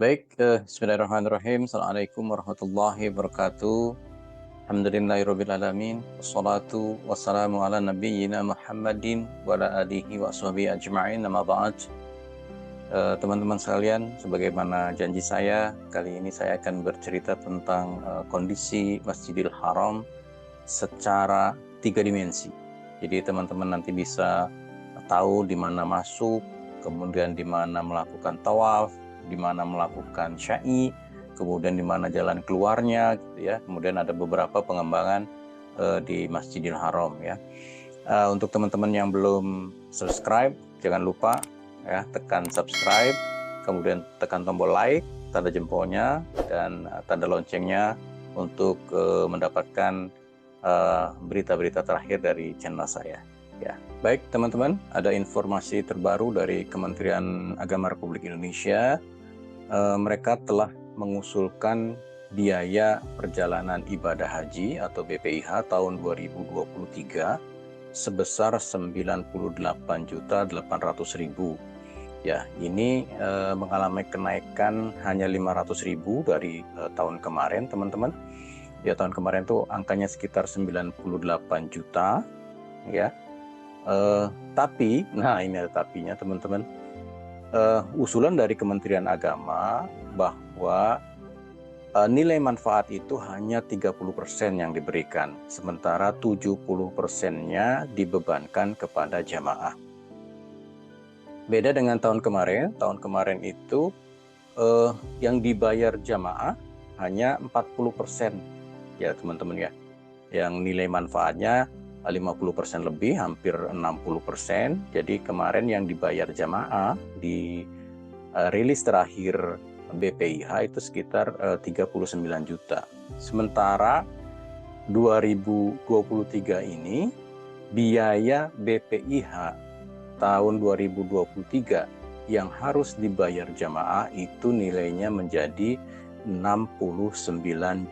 Baik, bismillahirrahmanirrahim. Assalamualaikum warahmatullahi wabarakatuh. Alhamdulillahirrabbilalamin. Wassalatu wassalamu ala nabiyyina Muhammadin wa ala alihi wa sahbihi ajma'in. Amma ba'd. Teman-teman sekalian, sebagaimana janji saya, kali ini saya akan bercerita tentang kondisi Masjidil Haram secara 3 dimensi. Jadi teman-teman nanti bisa tahu di mana masuk, kemudian di mana melakukan tawaf, di mana melakukan syai, kemudian di mana jalan keluarnya, gitu ya. Kemudian ada beberapa pengembangan di Masjidil Haram, ya. Untuk teman-teman yang belum subscribe, jangan lupa ya tekan subscribe, kemudian tekan tombol like, tanda jempolnya, dan tanda loncengnya untuk mendapatkan berita-berita terakhir dari channel saya. Ya, baik teman-teman, ada informasi terbaru dari Kementerian Agama Republik Indonesia. Mereka telah mengusulkan biaya perjalanan ibadah haji atau BPIH tahun 2023 sebesar 98.800.000. Ya, ini mengalami kenaikan hanya 500.000 dari tahun kemarin, teman-teman. Ya, tahun kemarin tuh angkanya sekitar 98 juta, ya. Tapi, nah ini ada tapinya, teman-teman. Usulan dari Kementerian Agama bahwa nilai manfaat itu hanya 30% yang diberikan, sementara 70%-nya dibebankan kepada jamaah. Beda dengan tahun kemarin itu yang dibayar jamaah hanya 40%, ya teman-teman ya. Yang nilai manfaatnya 50% lebih, hampir 60%. Jadi kemarin yang dibayar jamaah di rilis terakhir BPIH itu sekitar 39 juta. Sementara 2023 ini biaya BPIH tahun 2023 yang harus dibayar jamaah itu nilainya menjadi 69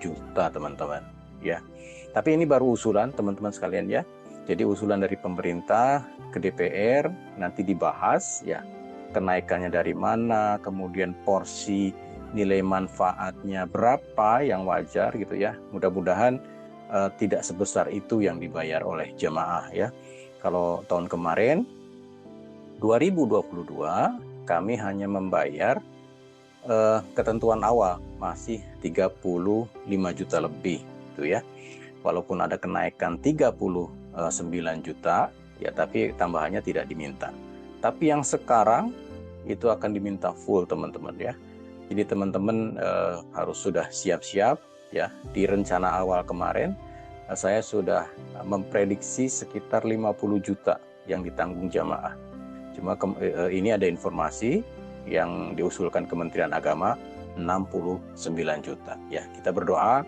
juta, teman-teman, ya. Tapi ini baru usulan, teman-teman sekalian, ya. Jadi usulan dari pemerintah ke DPR nanti dibahas, ya. Kenaikannya dari mana, kemudian porsi nilai manfaatnya berapa yang wajar, gitu ya. Mudah-mudahan tidak sebesar itu yang dibayar oleh jamaah, ya. Kalau tahun kemarin 2022 kami hanya membayar ketentuan awal masih 35 juta lebih, gitu ya. Walaupun ada kenaikan 39 juta, ya tapi tambahannya tidak diminta. Tapi yang sekarang itu akan diminta full, teman-teman, ya. Jadi teman-teman harus sudah siap-siap, ya. Di rencana awal kemarin saya sudah memprediksi sekitar 50 juta yang ditanggung jamaah. Cuma ini ada informasi yang diusulkan Kementerian Agama 69 juta. Ya, kita berdoa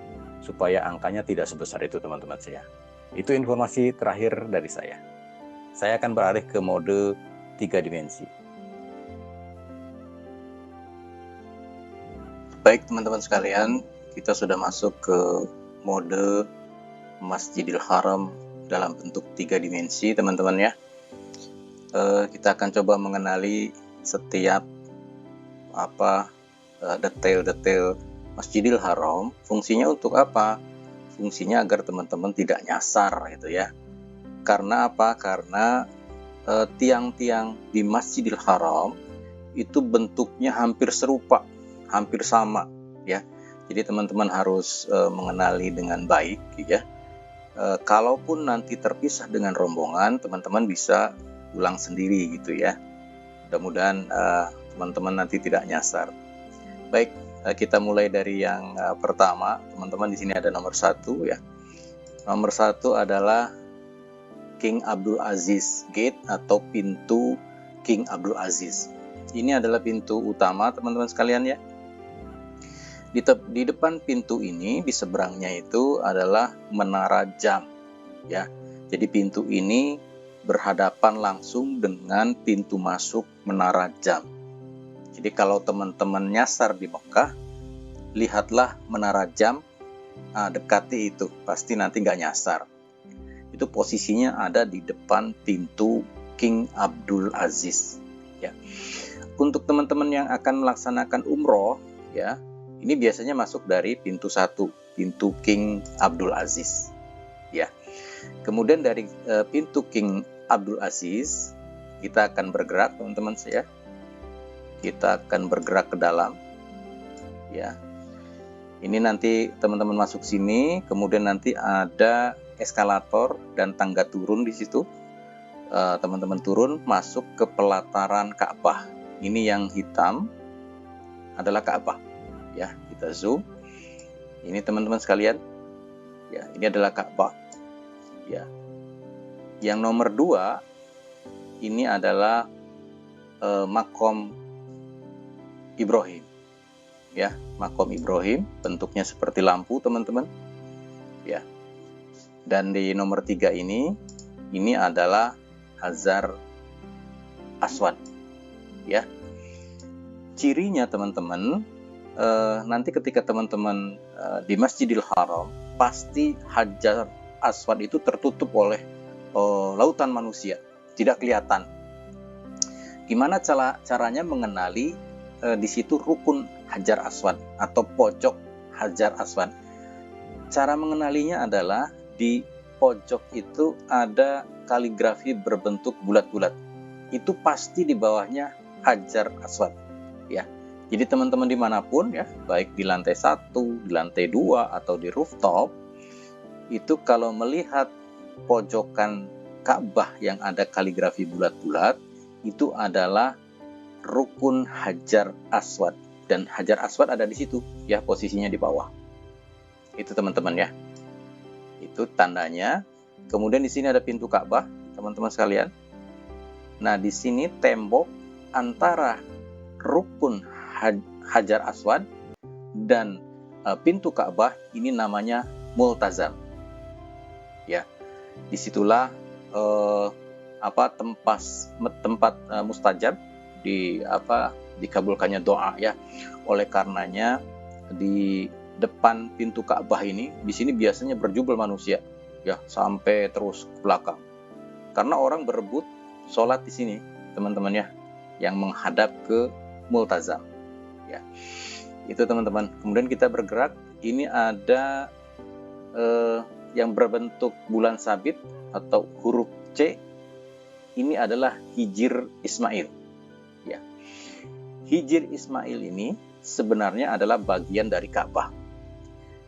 supaya angkanya tidak sebesar itu, teman-teman saya. Itu informasi terakhir dari saya. Saya akan beralih ke mode 3 dimensi. Baik teman-teman sekalian, kita sudah masuk ke mode Masjidil Haram dalam bentuk 3 dimensi, teman-teman ya. Kita akan coba mengenali setiap detail-detail Masjidil Haram. Fungsinya untuk apa? Fungsinya agar teman-teman tidak nyasar, gitu ya. Karena apa? Karena tiang-tiang di Masjidil Haram itu bentuknya hampir serupa, hampir sama, ya. Jadi teman-teman harus mengenali dengan baik, ya. Kalaupun nanti terpisah dengan rombongan, teman-teman bisa ulang sendiri, gitu ya. Mudah-mudahan teman-teman nanti tidak nyasar. Baik, kita mulai dari yang pertama, teman-teman. Di sini ada nomor 1, ya. Nomor 1 adalah King Abdul Aziz Gate atau pintu King Abdul Aziz. Ini adalah pintu utama, teman-teman sekalian, ya. Di depan pintu ini, di seberangnya itu adalah menara jam, ya. Jadi pintu ini berhadapan langsung dengan pintu masuk menara jam. Jadi kalau teman-teman nyasar di Mekah, lihatlah menara jam, dekati itu, pasti nanti nggak nyasar. Itu posisinya ada di depan pintu King Abdul Aziz, ya. Untuk teman-teman yang akan melaksanakan umroh, ya. Ini biasanya masuk dari pintu 1, pintu King Abdul Aziz, ya. Kemudian dari pintu King Abdul Aziz kita akan bergerak, teman-teman ya. Kita akan bergerak ke dalam, ya. Ini nanti teman-teman masuk sini, kemudian nanti ada eskalator dan tangga turun di situ. Teman-teman turun masuk ke pelataran Ka'bah. Ini yang hitam adalah Ka'bah, ya. Kita zoom. Ini teman-teman sekalian, ya. Ini adalah Ka'bah, ya. Yang nomor 2 ini adalah makom Ibrahim, ya. Makom Ibrahim bentuknya seperti lampu, teman-teman, ya. Dan di nomor 3 ini adalah Hajar Aswad, ya. Cirinya, teman-teman, nanti ketika teman-teman di Masjidil Haram, pasti Hajar Aswad itu tertutup oleh lautan manusia, tidak kelihatan. Gimana caranya mengenali di situ rukun Hajar Aswad atau pojok Hajar Aswad? Cara mengenalinya adalah di pojok itu ada kaligrafi berbentuk bulat-bulat. Itu pasti di bawahnya Hajar Aswad, ya. Jadi teman-teman dimanapun, ya, baik di lantai 1, di lantai 2, atau di rooftop, itu kalau melihat pojokan Ka'bah yang ada kaligrafi bulat-bulat, itu adalah rukun Hajar Aswad. Dan Hajar Aswad ada di situ, ya, posisinya di bawah. Itu teman-teman, ya. Itu tandanya. Kemudian di sini ada pintu Ka'bah, teman-teman sekalian. Nah, di sini tembok antara rukun Hajar Aswad dan pintu Ka'bah ini namanya multazam, ya. Disitulah tempat mustajab dikabulkannya doa, ya. Oleh karenanya di depan pintu Ka'bah ini, di sini biasanya berjubel manusia, ya, sampai terus ke belakang. Karena orang berebut sholat di sini, teman-teman, ya, yang menghadap ke multazam, ya. Itu teman-teman. Kemudian kita bergerak. Ini ada yang berbentuk bulan sabit atau huruf C. Ini adalah Hijr Ismail, ya. Hijr Ismail ini sebenarnya adalah bagian dari Ka'bah.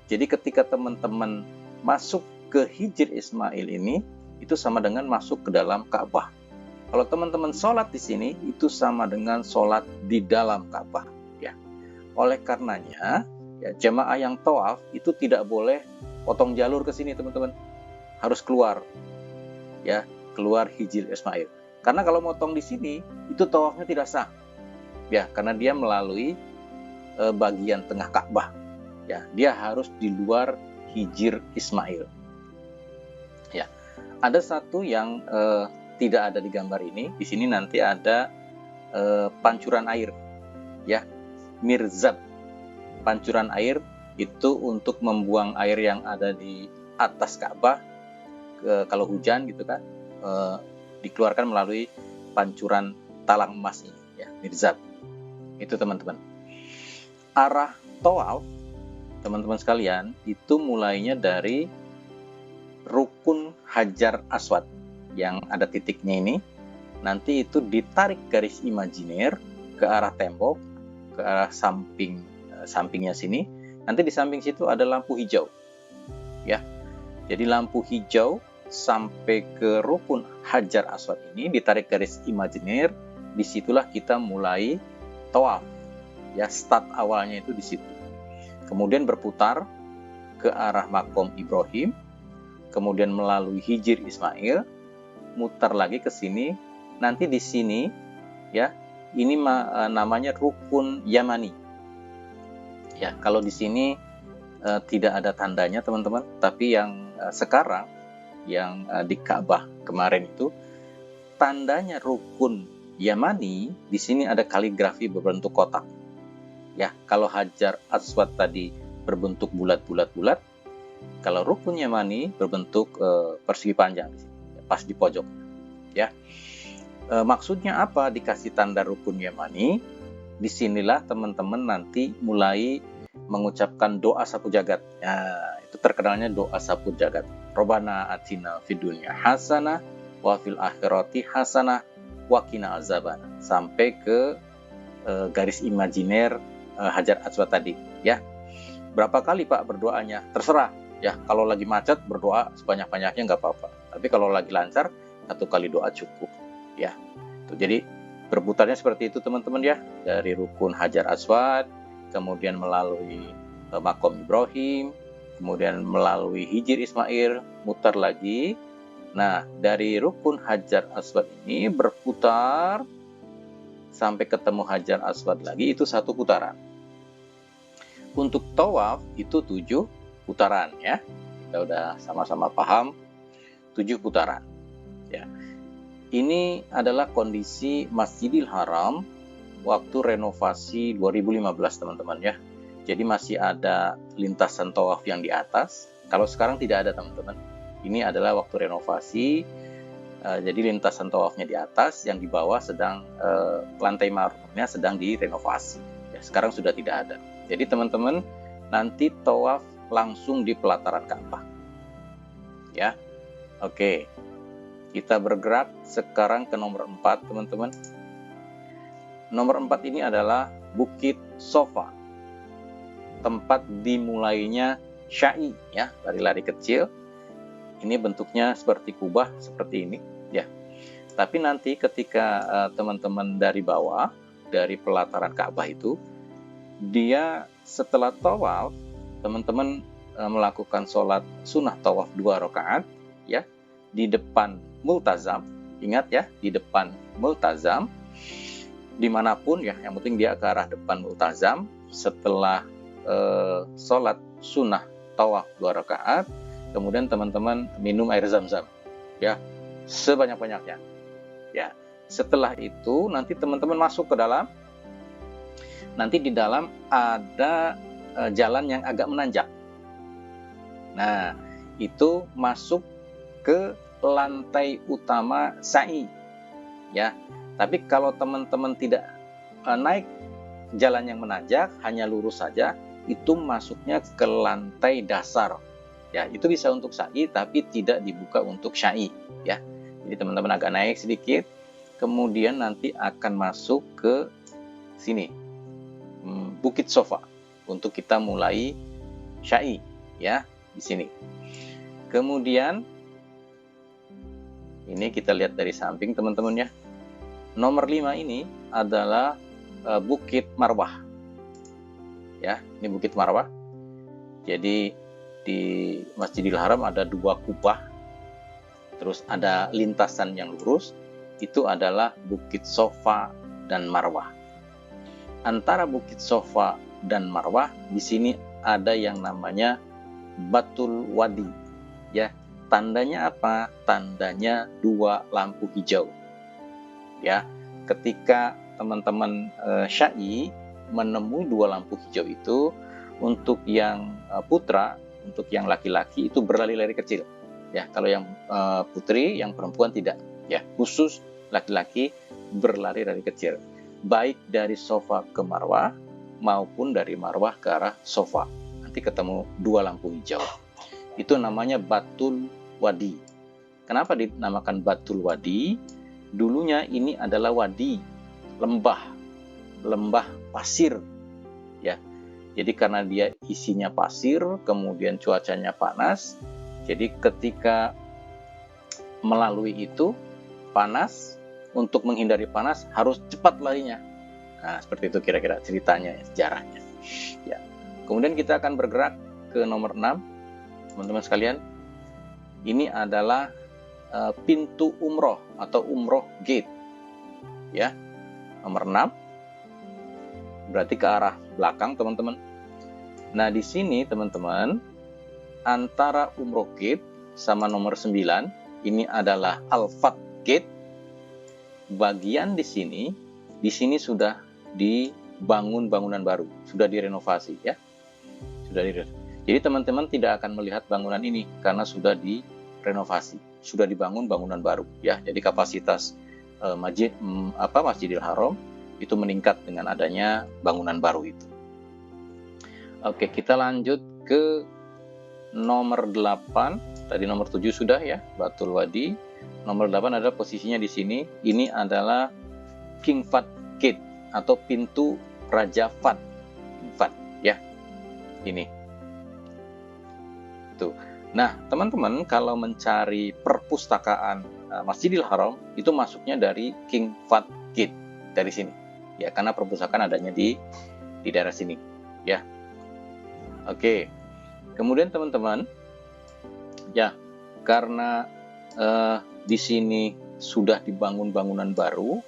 Jadi ketika teman-teman masuk ke Hijr Ismail ini, itu sama dengan masuk ke dalam Ka'bah. Kalau teman-teman sholat di sini, itu sama dengan sholat di dalam Ka'bah, ya. Oleh karenanya, ya, jemaah yang tawaf itu tidak boleh potong jalur ke sini, teman-teman. Harus keluar, ya, keluar Hijr Ismail. Karena kalau motong di sini, itu tawafnya tidak sah, ya, karena dia melalui bagian tengah Ka'bah, ya. Dia harus di luar Hijr Ismail, ya. Ada satu yang tidak ada di gambar ini. Di sini nanti ada pancuran air, ya, mirzab. Pancuran air itu untuk membuang air yang ada di atas Ka'bah kalau hujan, gitu kan, dikeluarkan melalui pancuran talang emas ini, ya, mirzab. Itu teman-teman. Arah tawaf, teman-teman sekalian, itu mulainya dari rukun Hajar Aswad yang ada titiknya ini. Nanti itu ditarik garis imajiner ke arah tembok, ke arah sampingnya sini. Nanti di samping situ ada lampu hijau, ya. Jadi lampu hijau sampai ke rukun Hajar Aswad ini ditarik garis imajiner. Disitulah kita mulai tawaf, ya. Start awalnya itu di situ. Kemudian berputar ke arah makom Ibrahim, kemudian melalui Hijr Ismail, mutar lagi ke sini. Nanti di sini, ya, ini namanya rukun Yamani, ya. Kalau di sini tidak ada tandanya, teman-teman, tapi yang sekarang yang di Ka'bah kemarin itu tandanya rukun Yamani. Di sini ada kaligrafi berbentuk kotak, ya. Kalau Hajar Aswad tadi berbentuk bulat-bulat, kalau rukun Yamani berbentuk persegi panjang di sini, pas di pojok, ya. Maksudnya apa dikasih tanda rukun Yamani? disinilah teman-teman nanti mulai mengucapkan doa sapu jagat. Nah, itu terkenalnya doa sapu jagat. Robbana atina fid dunya hasanah wa fil akhirati hasanah wa qina azaban. Sampai ke garis imajiner Hajar Aswad tadi, ya. Berapa kali Pak berdoanya? Terserah, ya. Kalau lagi macet berdoa sebanyak-banyaknya nggak apa-apa. Tapi kalau lagi lancar, 1 kali doa cukup, ya. Tuh, jadi berputarnya seperti itu teman-teman ya, dari rukun Hajar Aswad, kemudian melalui makom Ibrahim, kemudian melalui Hijir Ismail, mutar lagi. Nah, dari rukun Hajar Aswad ini berputar sampai ketemu Hajar Aswad lagi, itu 1 putaran. Untuk tawaf itu 7 putaran ya. Kita udah sama-sama paham 7 putaran. Ya. Ini adalah kondisi Masjidil Haram waktu renovasi 2015 teman-teman ya. Jadi masih ada lintasan tawaf yang di atas. Kalau sekarang tidak ada teman-teman. Ini adalah waktu renovasi. Jadi lintasan tawafnya di atas, yang di bawah sedang lantai marmernya sedang direnovasi. Ya, sekarang sudah tidak ada. Jadi teman-teman nanti tawaf langsung di pelataran Ka'bah. Ya, oke. Kita bergerak sekarang ke nomor 4 teman-teman. Nomor 4 ini adalah Bukit Sofa. Tempat dimulainya Sya'i ya, lari-lari kecil. Ini bentuknya seperti kubah seperti ini ya. Tapi nanti ketika teman-teman dari bawah, dari pelataran Ka'bah itu, dia setelah tawaf, teman-teman melakukan sholat sunnah tawaf 2 rakaat ya, di depan multazam. Ingat ya, di depan multazam, dimanapun ya, yang penting dia ke arah depan multazam. Setelah sholat sunnah tawaf 2 rakaat, kemudian teman-teman minum air zam-zam ya, sebanyak-banyaknya ya. Setelah itu nanti teman-teman masuk ke dalam. Nanti di dalam ada jalan yang agak menanjak. Nah, itu masuk ke lantai utama sa'i ya. Tapi kalau teman-teman tidak naik jalan yang menanjak, hanya lurus saja, itu masuknya ke lantai dasar. Ya, itu bisa untuk sa'i tapi tidak dibuka untuk sya'i ya. Jadi teman-teman agak naik sedikit, kemudian nanti akan masuk ke sini, Bukit Sofa, untuk kita mulai sya'i ya, di sini. Kemudian ini kita lihat dari samping teman-teman ya. Nomor 5 ini adalah Bukit Marwah. Ya, ini Bukit Marwah. Jadi di Masjidil Haram ada 2 kubah, terus ada lintasan yang lurus, itu adalah Bukit Sofa dan Marwah. Antara Bukit Sofa dan Marwah di sini ada yang namanya Batul Wadi ya. Tandanya apa? Tandanya 2 lampu hijau ya. Ketika teman-teman sya'i menemui 2 lampu hijau itu, untuk yang putra, untuk yang laki-laki itu berlari-lari kecil ya. Kalau yang putri, yang perempuan tidak ya. Khusus laki-laki berlari-lari kecil, baik dari Sofa ke Marwah maupun dari Marwah ke arah Sofa. Nanti ketemu 2 lampu hijau. Itu namanya Batul Wadi. Kenapa dinamakan Batul Wadi? Dulunya ini adalah wadi, lembah pasir ya. Jadi karena dia isinya pasir, kemudian cuacanya panas, jadi ketika melalui itu panas, untuk menghindari panas harus cepat larinya. Nah, seperti itu kira-kira ceritanya, sejarahnya. Ya. Kemudian kita akan bergerak ke nomor 6, teman-teman sekalian. Ini adalah pintu umroh atau umroh gate. Ya, nomor 6. Berarti ke arah belakang, teman-teman. Nah, di sini, teman-teman, antara umroh gate sama nomor 9, ini adalah Al-Fat Gate. Bagian di sini sudah dibangun bangunan baru, sudah direnovasi ya. Jadi teman-teman tidak akan melihat bangunan ini karena sudah direnovasi, sudah dibangun bangunan baru ya. Jadi kapasitas Masjidil Haram itu meningkat dengan adanya bangunan baru itu. Oke, kita lanjut ke nomor 8. Tadi nomor 7 sudah ya, Batul Wadi. Nomor 8 adalah posisinya di sini. Ini adalah King Fahd Gate atau pintu Raja Fahd. Fahd ya. Ini. Tuh. Nah, teman-teman kalau mencari perpustakaan Masjidil Haram itu masuknya dari King Fahd Gate dari sini. Ya, karena perpustakaan adanya di daerah sini, ya. Oke. Kemudian teman-teman, ya, karena di sini sudah dibangun bangunan baru,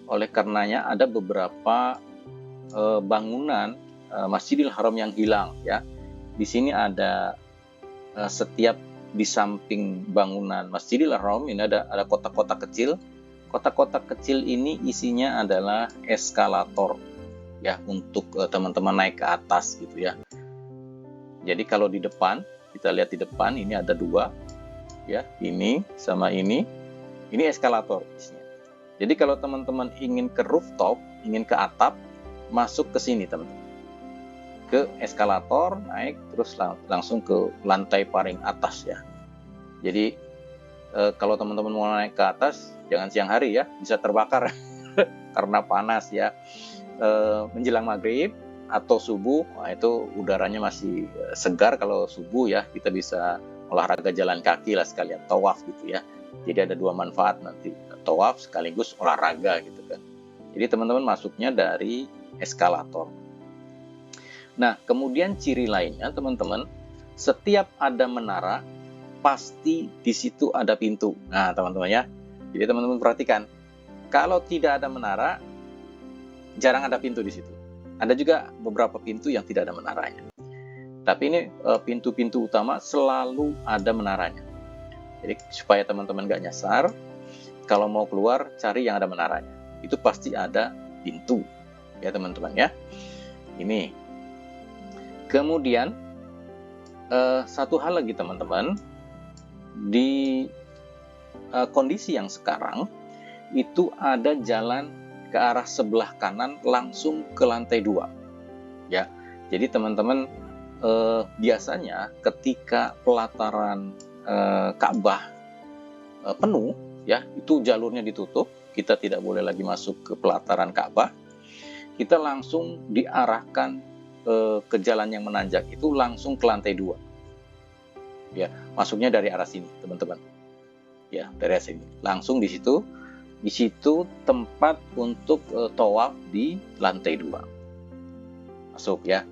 oleh karenanya ada beberapa bangunan Masjidil Haram yang hilang, ya. Di sini ada setiap di samping bangunan Masjidil Haram ini ada kotak-kotak kecil. Kotak-kotak kecil ini isinya adalah eskalator, ya, untuk teman-teman naik ke atas gitu ya. Jadi kalau di depan, kita lihat di depan ini ada 2, ya, ini sama ini eskalator isinya. Jadi kalau teman-teman ingin ke rooftop, ingin ke atap, masuk ke sini teman-teman, ke eskalator, naik terus langsung ke lantai paling atas ya. Jadi kalau teman-teman mau naik ke atas, jangan siang hari ya, bisa terbakar karena panas ya. Menjelang maghrib atau subuh, itu udaranya masih segar. Kalau subuh ya, kita bisa olahraga jalan kaki lah sekalian, tawaf gitu ya. Jadi ada 2 manfaat nanti, tawaf sekaligus olahraga gitu kan. Jadi teman-teman masuknya dari eskalator. Nah, kemudian ciri lainnya teman-teman, setiap ada menara pasti di situ ada pintu. Nah, teman-teman ya. Jadi teman-teman perhatikan, kalau tidak ada menara, jarang ada pintu di situ. Ada juga beberapa pintu yang tidak ada menaranya. Tapi ini pintu-pintu utama selalu ada menaranya. Jadi supaya teman-teman gak nyasar, kalau mau keluar cari yang ada menaranya. Itu pasti ada pintu, ya teman-teman ya. Ini. Kemudian satu hal lagi teman-teman, di kondisi yang sekarang itu ada jalan ke arah sebelah kanan langsung ke lantai 2, ya. Jadi teman-teman biasanya ketika pelataran Ka'bah penuh, ya, itu jalurnya ditutup, kita tidak boleh lagi masuk ke pelataran Ka'bah, kita langsung diarahkan ke jalan yang menanjak itu langsung ke lantai 2, ya. Masuknya dari arah sini teman-teman, ya, dari arah sini langsung di situ tempat untuk tawaf di lantai 2 masuk ya.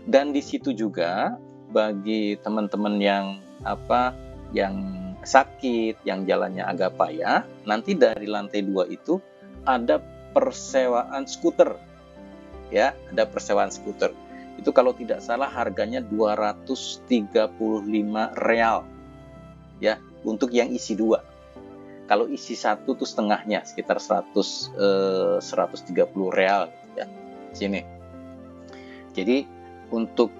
Dan di situ juga bagi teman-teman yang sakit, yang jalannya agak payah, nanti dari lantai 2 itu ada persewaan skuter, ya, ada persewaan skuter. Itu kalau tidak salah harganya 235 real, ya, untuk yang isi 2. Kalau isi 1 tuh setengahnya, sekitar 130 real ya, sini. Jadi untuk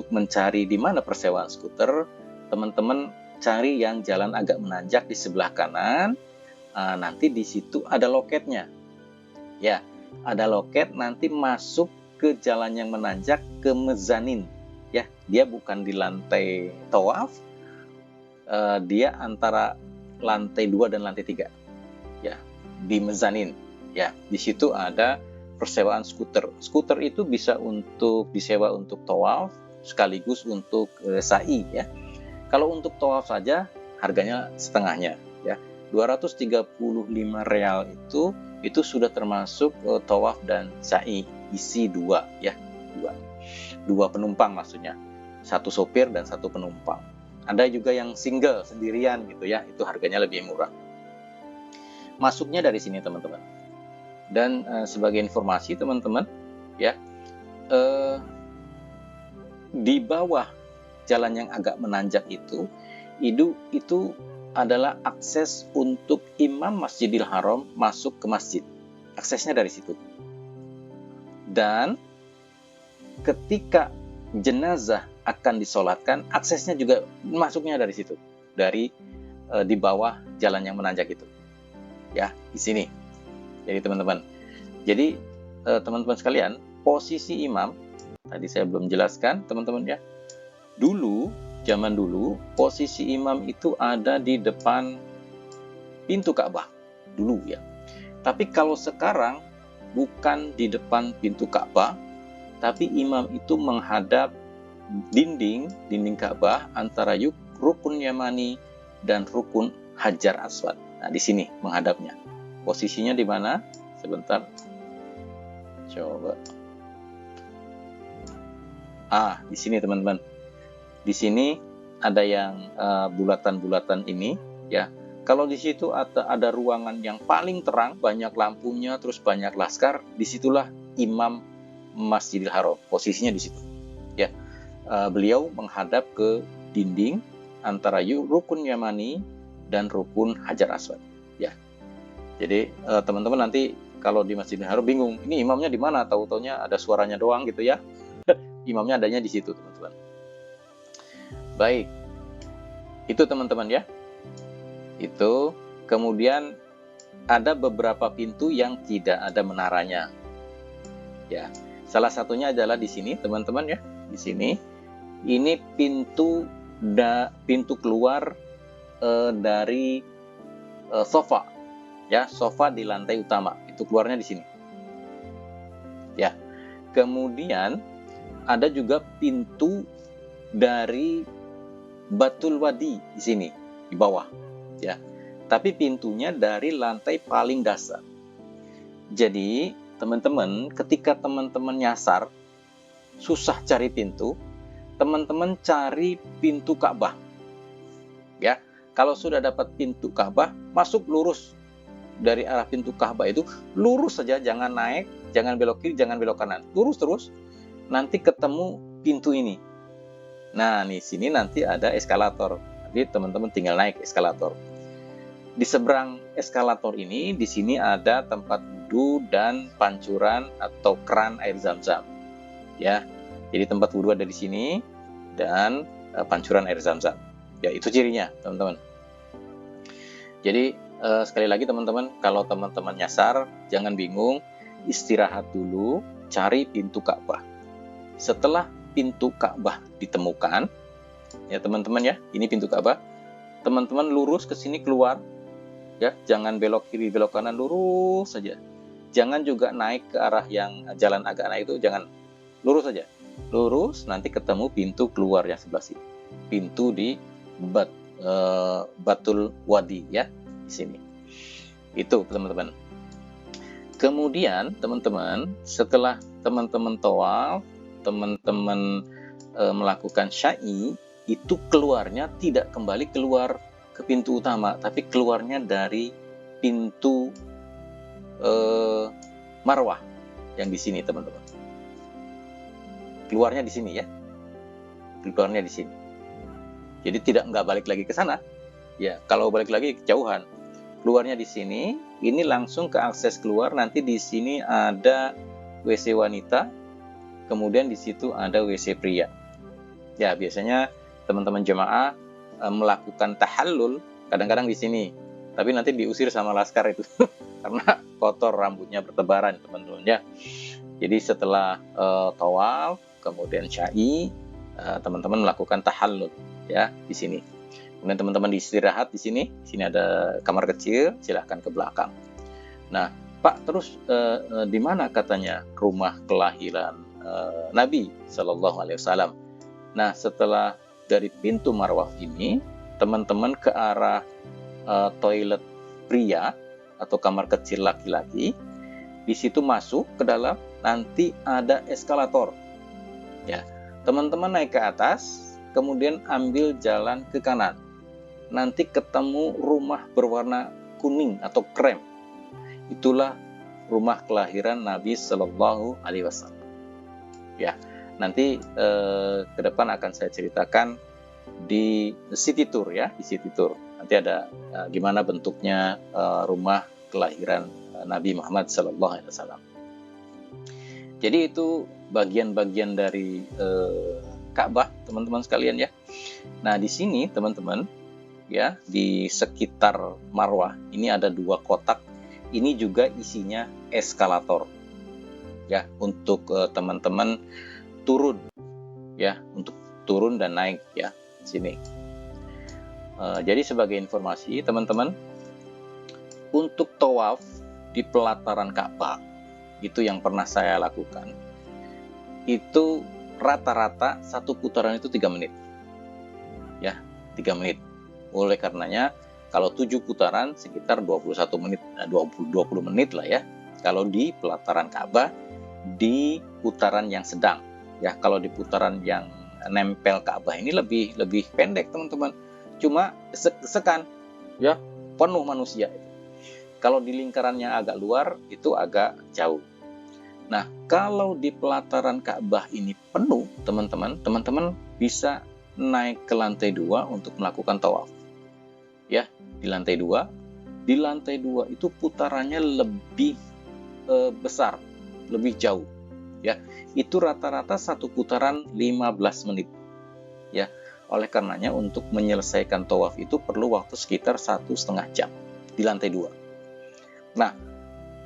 mencari di mana persewaan skuter, teman-teman cari yang jalan agak menanjak di sebelah kanan. Nanti di situ ada loketnya, ya, ada loket. Nanti masuk ke jalan yang menanjak ke mezanin, ya. Dia bukan di lantai tawaf. Dia antara lantai 2 dan lantai 3, ya, di mezanin, ya. Di situ ada persewaan skuter. Skuter itu bisa disewa untuk tawaf sekaligus untuk sa'i, ya. Kalau untuk tawaf saja harganya setengahnya, ya. 235 real itu sudah termasuk tawaf dan sa'i isi 2, ya, 2 penumpang maksudnya, 1 sopir dan 1 penumpang. Ada juga yang single, sendirian gitu ya, itu harganya lebih murah. Masuknya dari sini teman-teman. Dan sebagai informasi teman-teman, ya, di bawah jalan yang agak menanjak itu adalah akses untuk imam Masjidil Haram masuk ke masjid. Aksesnya dari situ. Dan ketika jenazah akan disolatkan, aksesnya juga masuknya dari situ, dari di bawah jalan yang menanjak itu, ya, di sini. Jadi teman-teman, teman-teman sekalian, posisi imam tadi saya belum jelaskan teman-teman ya. Zaman dulu posisi imam itu ada di depan pintu Ka'bah dulu ya. Tapi kalau sekarang bukan di depan pintu Ka'bah, tapi imam itu menghadap dinding Ka'bah antara rukun Yamani dan rukun Hajar Aswad. Nah, di sini menghadapnya. Posisinya di mana? Sebentar. Coba. Di sini teman-teman. Di sini ada yang bulatan-bulatan ini ya. Kalau di situ ada ruangan yang paling terang, banyak lampunya, terus banyak laskar, disitulah imam Masjidil Haram. Posisinya di situ. Ya. Beliau menghadap ke dinding antara rukun Yamani dan rukun Hajar Aswad. Ya. Jadi teman-teman nanti kalau di Masjidil Haram bingung, ini imamnya di mana? Tahu-taunya ada suaranya doang gitu ya. Imamnya adanya di situ, teman-teman. Baik. Itu teman-teman ya. Itu kemudian ada beberapa pintu yang tidak ada menaranya. Ya. Salah satunya adalah di sini, teman-teman ya. Di sini ini pintu keluar dari sofa. Ya, sofa di lantai utama itu keluarnya di sini. Ya, kemudian ada juga pintu dari Batul Wadi di sini di bawah. Ya, tapi pintunya dari lantai paling dasar. Jadi teman-teman, ketika teman-teman nyasar susah cari pintu, teman-teman cari pintu Ka'bah. Ya, kalau sudah dapat pintu Ka'bah, masuk lurus. Dari arah pintu Ka'bah itu lurus saja, jangan naik, jangan belok kiri, jangan belok kanan, lurus terus, nanti ketemu pintu ini. Nah, di sini nanti ada eskalator, jadi teman-teman tinggal naik eskalator. Di seberang eskalator ini, di sini ada tempat wudhu dan pancuran atau keran air Zam-Zam. Ya, jadi tempat wudhu ada di sini dan pancuran air Zam-Zam. Ya, itu cirinya, teman-teman. Jadi sekali lagi teman-teman, kalau teman-teman nyasar jangan bingung, istirahat dulu, cari pintu Ka'bah. Setelah pintu Ka'bah ditemukan, ya teman-teman ya, ini pintu Ka'bah. Teman-teman lurus ke sini keluar, ya, jangan belok kiri, belok kanan, lurus saja. Jangan juga naik ke arah yang jalan agak naik itu, jangan, lurus saja. Lurus, nanti ketemu pintu keluar yang sebelah sini. Pintu di Batul Wadi ya. Di sini. Itu teman-teman. Kemudian teman-teman, setelah teman-teman tawaf, teman-teman melakukan sya'i, itu keluarnya tidak kembali keluar ke pintu utama, tapi keluarnya dari pintu Marwah yang di sini, teman-teman. Keluarnya di sini ya. Keluarnya di sini. Jadi nggak balik lagi ke sana. Ya, kalau balik lagi kejauhan. Keluarnya di sini, ini langsung ke akses keluar. Nanti di sini ada WC wanita, kemudian di situ ada WC pria. Ya, biasanya teman-teman jemaah melakukan tahallul kadang-kadang di sini, tapi nanti diusir sama laskar itu karena kotor, rambutnya bertebaran, teman-teman ya. Jadi setelah tawaf, kemudian sya'i, teman-teman melakukan tahallul ya di sini. Kemudian teman-teman istirahat di sini. Di sini ada kamar kecil, silahkan ke belakang. Nah, Pak, terus di mana katanya rumah kelahiran Nabi Shallallahu Alaihi Wasallam? Nah, setelah dari pintu Marwah ini, teman-teman ke arah toilet pria atau kamar kecil laki-laki. Di situ masuk ke dalam, nanti ada eskalator. Ya, teman-teman naik ke atas, kemudian ambil jalan ke kanan. Nanti ketemu rumah berwarna kuning atau krem. Itulah rumah kelahiran Nabi Shallallahu Alaihi Wasallam. Ya, nanti ke depan akan saya ceritakan di city tour ya, di city tour. Nanti ada gimana bentuknya rumah kelahiran Nabi Muhammad Shallallahu Alaihi Wasallam. Jadi itu bagian-bagian dari Ka'bah, teman-teman sekalian ya. Nah, di sini teman-teman ya, di sekitar Marwah ini ada dua kotak ini juga isinya eskalator ya, untuk teman-teman turun ya, untuk turun dan naik ya sini. Jadi sebagai informasi teman-teman, untuk tawaf di pelataran Ka'bah itu yang pernah saya lakukan, itu rata-rata satu putaran itu 3 menit ya, 3 menit. Oleh karenanya kalau 7 putaran sekitar 21 menit, 20 menit lah ya kalau di pelataran Ka'bah di putaran yang sedang ya. Kalau di putaran yang nempel Ka'bah ini lebih pendek teman-teman, cuma sekan ya, penuh manusia. Kalau di lingkarannya agak luar itu agak jauh. Nah, kalau di pelataran Ka'bah ini penuh teman-teman bisa naik ke lantai 2 untuk melakukan tawaf ya. Di lantai 2 itu putarannya lebih besar, lebih jauh ya. Itu rata-rata satu putaran 15 menit ya. Oleh karenanya untuk menyelesaikan tawaf itu perlu waktu sekitar 1,5 jam di lantai 2. Nah,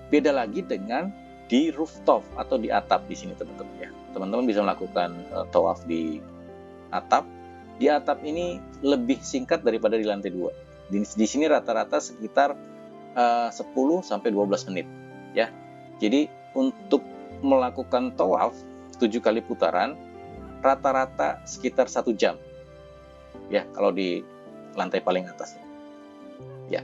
beda lagi dengan di rooftop atau di atap di sini teman-teman ya. Teman-teman bisa melakukan tawaf di atap. Di atap ini lebih singkat daripada di lantai 2. Di sini rata-rata sekitar 10 sampai 12 menit ya. Jadi untuk melakukan tawaf 7 kali putaran rata-rata sekitar 1 jam ya kalau di lantai paling atas ya.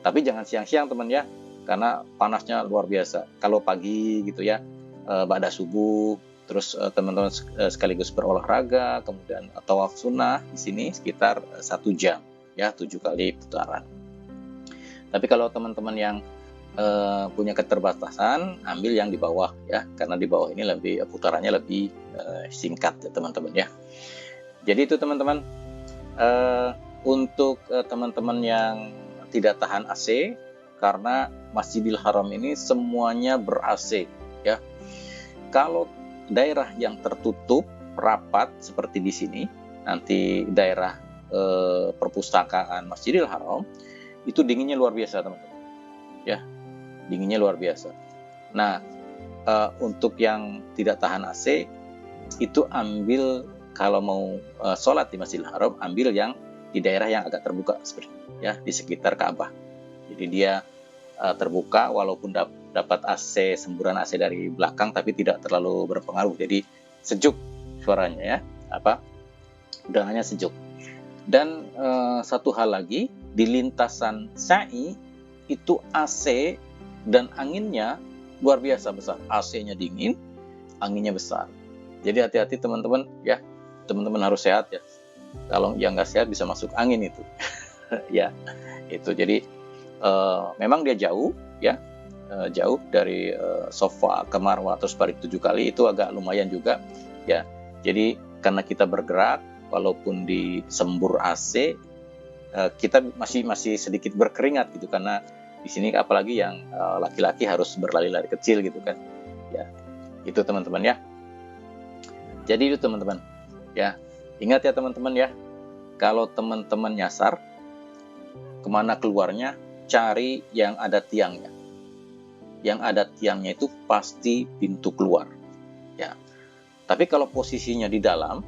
Tapi jangan siang-siang teman ya, karena panasnya luar biasa. Kalau pagi gitu ya, ba'da subuh, terus teman-teman sekaligus berolahraga, kemudian tawaf sunnah di sini sekitar 1 jam ya, 7 kali putaran. Tapi kalau teman-teman yang punya keterbatasan, ambil yang di bawah ya, karena di bawah ini putarannya lebih singkat ya teman-teman ya. Jadi itu teman-teman, untuk teman-teman yang tidak tahan AC, karena Masjidil Haram ini semuanya ber-AC ya. Kalau daerah yang tertutup rapat seperti di sini, nanti daerah perpustakaan Masjidil Haram itu dinginnya luar biasa teman-teman ya, dinginnya luar biasa. Nah, untuk yang tidak tahan AC itu ambil, kalau mau sholat di Masjidil Haram, ambil yang di daerah yang agak terbuka seperti ya, di sekitar Ka'bah. Jadi dia terbuka walaupun dapat AC, semburan AC dari belakang, tapi tidak terlalu berpengaruh. Jadi sejuk suaranya ya, udaranya sejuk. Dan satu hal lagi, di lintasan sa'i itu AC dan anginnya luar biasa besar. AC-nya dingin, anginnya besar. Jadi hati-hati teman-teman ya, teman-teman harus sehat ya. Kalau yang nggak sehat bisa masuk angin itu ya. Itu jadi memang dia jauh ya, jauh dari Sofa ke Marwah terus balik 7 kali, itu agak lumayan juga ya. Jadi karena kita bergerak walaupun di sembur AC, kita masih sedikit berkeringat gitu, karena di sini apalagi yang laki-laki harus berlari-lari kecil gitu kan ya. Itu teman-teman ya. Jadi itu teman-teman ya, ingat ya teman-teman ya, kalau teman-teman nyasar kemana keluarnya, cari yang ada tiangnya. Yang ada tiangnya itu pasti pintu keluar ya. Tapi kalau posisinya di dalam,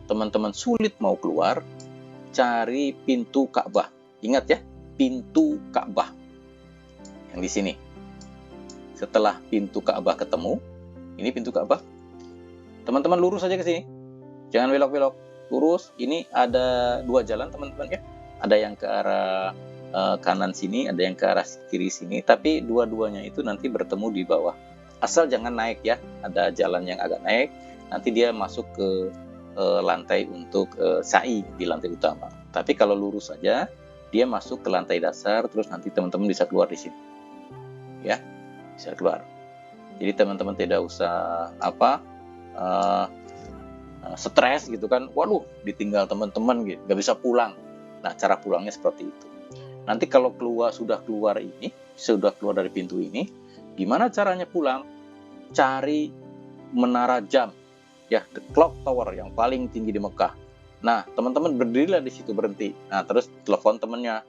teman-teman sulit mau keluar, cari pintu Ka'bah. Ingat ya, pintu Ka'bah yang di sini. Setelah pintu Ka'bah ketemu, ini pintu Ka'bah, teman-teman lurus aja ke sini, jangan belok-belok, lurus. Ini ada 2 jalan teman-teman ya, ada yang ke arah kanan sini, ada yang ke arah kiri sini, tapi dua-duanya itu nanti bertemu di bawah. Asal jangan naik ya, ada jalan yang agak naik, nanti dia masuk ke lantai untuk sa'i di lantai utama. Tapi kalau lurus saja, dia masuk ke lantai dasar, terus nanti teman-teman bisa keluar di sini ya, bisa keluar. Jadi teman-teman tidak usah stres gitu kan, waduh ditinggal teman-teman gitu, nggak bisa pulang. Nah, cara pulangnya seperti itu. Nanti kalau sudah keluar dari pintu ini, gimana caranya pulang? Cari menara jam ya, the clock tower yang paling tinggi di Mekah. Nah, teman-teman berdirilah di situ, berhenti. Nah, terus telepon temannya,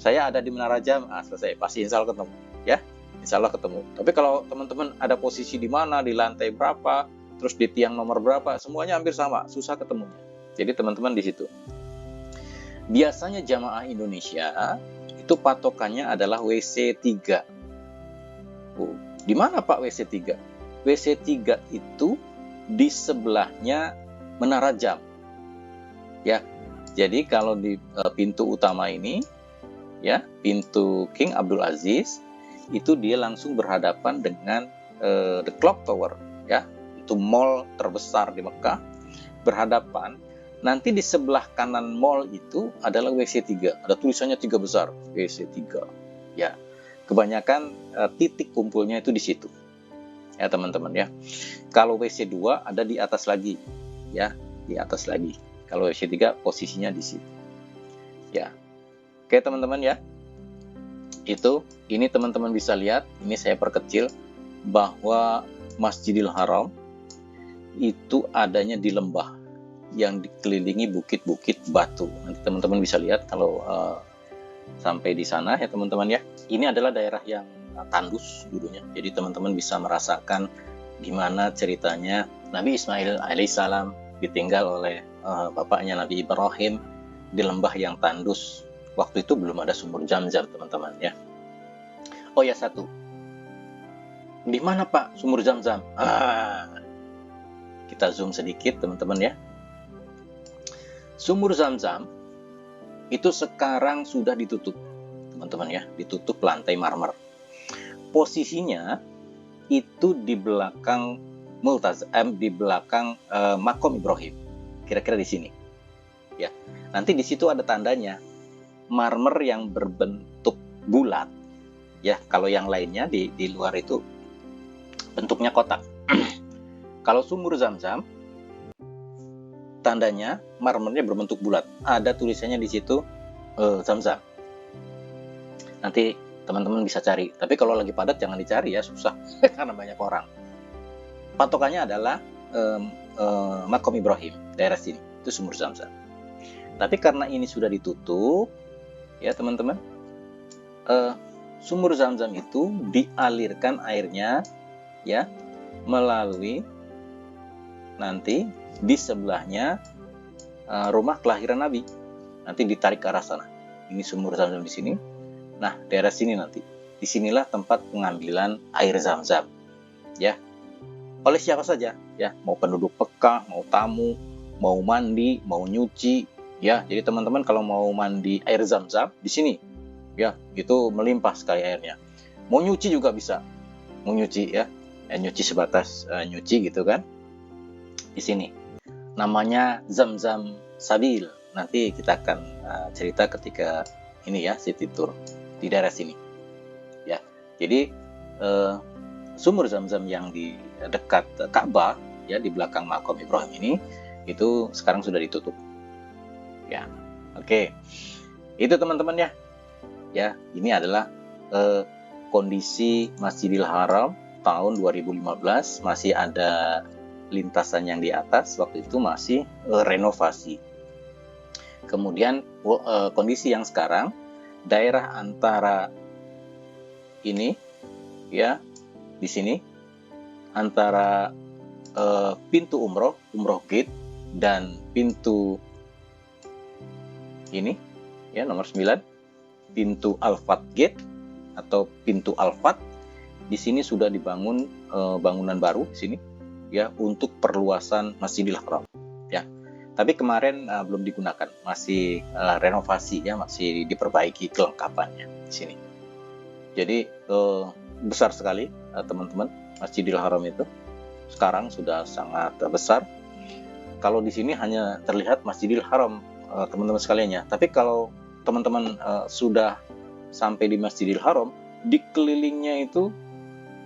saya ada di Menara Jam, selesai, pasti insya Allah ketemu, ya, insya Allah ketemu. Tapi kalau teman-teman ada posisi di mana, di lantai berapa, terus di tiang nomor berapa, semuanya hampir sama, susah ketemunya. Jadi teman-teman di situ. Biasanya jamaah Indonesia itu patokannya adalah WC 3. Di mana Pak WC 3? WC 3 itu di sebelahnya Menara Jam. Ya. Jadi kalau di pintu utama ini, ya, pintu King Abdul Aziz, itu dia langsung berhadapan dengan The Clock Tower, ya. Itu mall terbesar di Mekah, berhadapan. Nanti di sebelah kanan mall itu adalah WC 3. Ada tulisannya 3 besar, WC 3. Ya. Kebanyakan titik kumpulnya itu di situ. Ya, teman-teman, ya. Kalau WC 2 ada di atas lagi, ya, di atas lagi. Kalau WC 3 posisinya di situ. Ya. Oke, teman-teman, ya. Ini teman-teman bisa lihat, ini saya perkecil bahwa Masjidil Haram itu adanya di lembah yang dikelilingi bukit-bukit batu. Nanti teman-teman bisa lihat kalau sampai di sana, ya, teman-teman, ya. Ini adalah daerah yang tandus dulunya. Jadi teman-teman bisa merasakan gimana ceritanya Nabi Ismail alaihissalam ditinggal oleh bapaknya Nabi Ibrahim di lembah yang tandus. Waktu itu belum ada sumur Zam-Zam, teman-teman, ya. Oh ya, satu. Di mana Pak sumur Zam-Zam? Kita zoom sedikit, teman-teman, ya. Sumur Zam-Zam itu sekarang sudah ditutup, teman-teman, ya. Ditutup lantai marmer. Posisinya itu di belakang di belakang makom Ibrahim. Kira-kira di sini. Ya. Nanti di situ ada tandanya. Marmer yang berbentuk bulat, ya. Kalau yang lainnya di luar itu bentuknya kotak. Kalau sumur Zam-Zam, tandanya marmernya berbentuk bulat. Ada tulisannya di situ Zam-Zam. Nanti teman-teman bisa cari. Tapi kalau lagi padat jangan dicari, ya, susah karena banyak orang. Patokannya adalah makom Ibrahim, daerah sini. Itu sumur Zam-Zam. Tapi karena ini sudah ditutup, ya, teman-teman, sumur Zam-Zam itu dialirkan airnya, ya, melalui nanti di sebelahnya rumah kelahiran Nabi. Nanti ditarik ke arah sana. Ini sumur Zam-Zam di sini. Nah, daerah sini nanti. Disinilah tempat pengambilan air Zam-Zam, ya. Oleh siapa saja, ya. Mau penduduk Mekah, mau tamu, mau mandi, mau nyuci, ya. Jadi teman-teman kalau mau mandi air Zam-Zam di sini, ya, itu melimpah sekali airnya. Mau nyuci juga bisa, mau nyuci, ya, nyuci sebatas nyuci gitu kan. Di sini namanya Zam-Zam Sabil. Nanti kita akan cerita ketika ini, ya, city tour di daerah sini, ya. Jadi sumur Zam-Zam yang di dekat Ka'bah, ya, di belakang makom Ibrahim ini, itu sekarang sudah ditutup, ya. Oke. Itu, teman-teman, ya. Ya, ini adalah kondisi Masjidil Haram tahun 2015. Masih ada lintasan yang di atas, waktu itu masih renovasi. Kemudian kondisi yang sekarang, daerah antara ini, ya, di sini antara pintu umroh gate dan pintu ini, ya, nomor 9, pintu Al-Fat gate atau pintu Al-Fat. Di sini sudah dibangun bangunan baru di sini, ya, untuk perluasan Masjidil Haram, ya. Tapi kemarin belum digunakan, masih renovasi, ya, masih diperbaiki kelengkapannya di sini. Jadi besar sekali, teman-teman, Masjidil Haram itu sekarang sudah sangat besar. Kalau di sini hanya terlihat Masjidil Haram, teman-teman sekalian, ya. Tapi kalau teman-teman sudah sampai di Masjidil Haram, dikelilingnya itu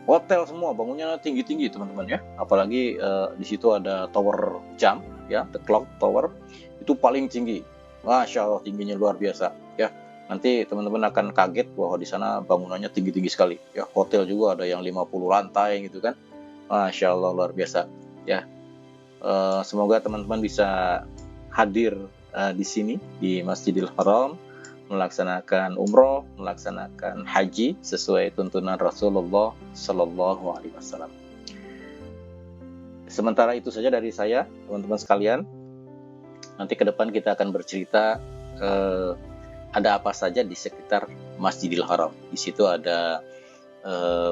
hotel semua, bangunnya tinggi-tinggi, teman-teman, ya. Apalagi di situ ada tower jam, ya, The Clock Tower, itu paling tinggi. Masya Allah, tingginya luar biasa, ya. Nanti teman-teman akan kaget bahwa di sana bangunannya tinggi-tinggi sekali, ya. Hotel juga ada yang 50 lantai gitu kan. Masya Allah, luar biasa, ya. Semoga teman-teman bisa hadir di sini di Masjidil Haram melaksanakan umroh, melaksanakan haji sesuai tuntunan Rasulullah Shallallahu Alaihi Wasallam. Sementara itu saja dari saya, teman-teman sekalian. Nanti ke depan kita akan bercerita ada apa saja di sekitar Masjidil Haram. Di situ ada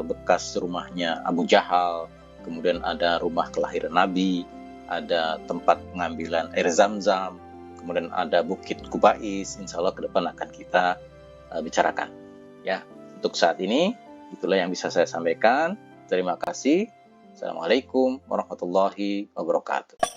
bekas rumahnya Abu Jahal, kemudian ada rumah kelahiran Nabi, ada tempat pengambilan air Zam-Zam, kemudian ada Bukit Kubais. Insya Allah ke depan akan kita bicarakan. Ya, untuk saat ini itulah yang bisa saya sampaikan. Terima kasih. Assalamualaikum warahmatullahi wabarakatuh.